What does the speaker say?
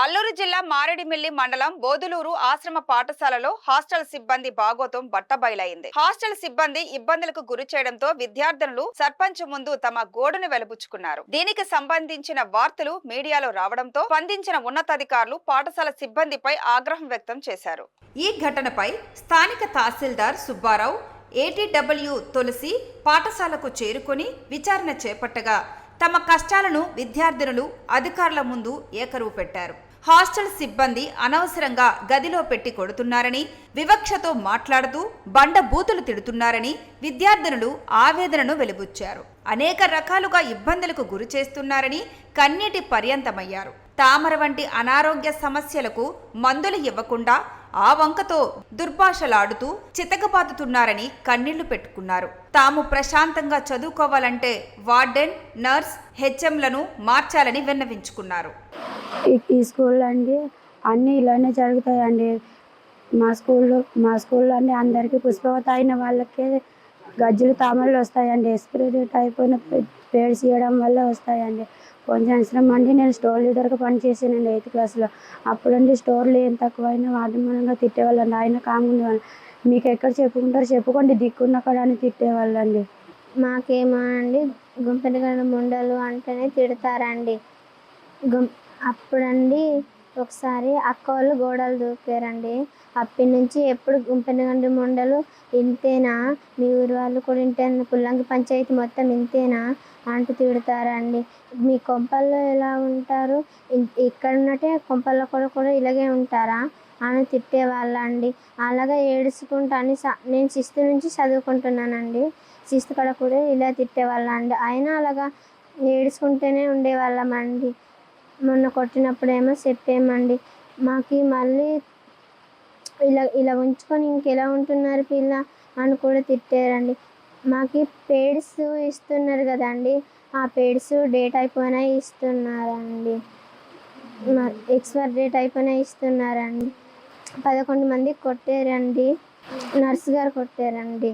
అల్లూరు జిల్లా మారేడుమిల్లి మండలం బోదులూరు ఆశ్రమ పాఠశాలలో హాస్టల్ సిబ్బంది బాగోతం బట్టబయలైంది. హాస్టల్ సిబ్బంది ఇబ్బందులకు గురి చేయడంతో విద్యార్థులు సర్పంచ్ ముందు తమ గోడును వెలుబుచ్చుకున్నారు. దీనికి సంబంధించిన వార్తలు మీడియాలో రావడంతో స్పందించిన ఉన్నతాధికారులు పాఠశాల సిబ్బందిపై ఆగ్రహం వ్యక్తం చేశారు. ఈ ఘటనపై స్థానిక తహసీల్దార్ సుబ్బారావు, ఏటీడబ్ల్యూ తులసి పాఠశాలకు చేరుకొని విచారణ చేపట్టగా తమ కష్టాలను విద్యార్థినులు అధికారుల ముందు ఏకరువు పెట్టారు. హాస్టల్ సిబ్బంది అనవసరంగా గదిలో పెట్టి కొడుతున్నారని, వివక్షతో మాట్లాడుతూ బండ బూతులు తిడుతున్నారని విద్యార్థినులు ఆవేదనను వెలిబుచ్చారు. అనేక రకాలుగా ఇబ్బందులకు గురి చేస్తున్నారని కన్నీటి పర్యంతమయ్యారు. తామర వంటి అనారోగ్య సమస్యలకు మందులు ఇవ్వకుండా ఆ వంకతో దుర్భాషలాడుతూ చితకబాదుతున్నారని కన్నీళ్లు పెట్టుకున్నారు. తాము ప్రశాంతంగా చదువుకోవాలంటే వార్డెన్, నర్స్, హెచ్ఎంలను మార్చాలని విన్నవించుకున్నారు. ఈ స్కూల్లో అండి అన్నీ ఇలానే జరుగుతాయండి. మా స్కూల్లో అండి అందరికీ పుష్పవత అయిన వాళ్ళకే గజ్జలు తామరలు వస్తాయండి. ఎక్స్పైరీ అయిపోయిన పేడ్స్ ఇవ్వడం వల్ల వస్తాయండి. కొంచెం అవసరం అండి. నేను స్టోర్ లీడర్గా పనిచేసానండి 8th క్లాస్లో. అప్పుడండి స్టోర్లో ఏం తక్కువైనా వాదమానంగా తిట్టేవాళ్ళండి. ఆయన కాము ఉండేవాళ్ళు. మీకు ఎక్కడ చెప్పుకుంటారు చెప్పుకోండి దిక్కున్న కాడ అని తిట్టేవాళ్ళండి. మాకేమో అండి గుంపెనగండి ముండలు అంటేనే తిడతారండి. అప్పుడండి ఒకసారి అక్క వాళ్ళు గోడలు దూకారండి. అప్పటి నుంచి ఎప్పుడు గుంపెనగండి ముండలు ఇంతేనా, మీ ఊరి వాళ్ళు కూడా ఇంతేనా, పుల్లంగి పంచాయతీ మొత్తం ఇంతేనా అంటూ తిడతారండి. మీ కొంపల్లో ఎలా ఉంటారు, ఇక్కడ ఉన్నట్టే కొంపల్లో కూడా ఇలాగే ఉంటారా అని తిట్టేవాళ్ళండి. అలాగే ఏడుచుకుంటా అని నేను 6th నుంచి చదువుకుంటున్నానండి. 6th కాడ కూడా ఇలా తిట్టేవాళ్ళండి. అయినా అలాగా ఏడుచుకుంటూనే ఉండేవాళ్ళమండి. మొన్న కొట్టినప్పుడేమో చెప్పామండి, మాకు మళ్ళీ ఇలా ఉంచుకొని ఇంకెలా ఉంటున్నారు పిల్ల అని కూడా తిట్టారండి. మాకు పేడ్స్ ఇస్తున్నారు కదండి, ఆ పేడ్స్ డేట్ అయిపోయినా ఇస్తున్నారండి. ఎక్స్పైరీ డేట్ అయిపోయినా ఇస్తున్నారండి. 11 మంది కొట్టారండి. నర్స్ గారు కొట్టారండి.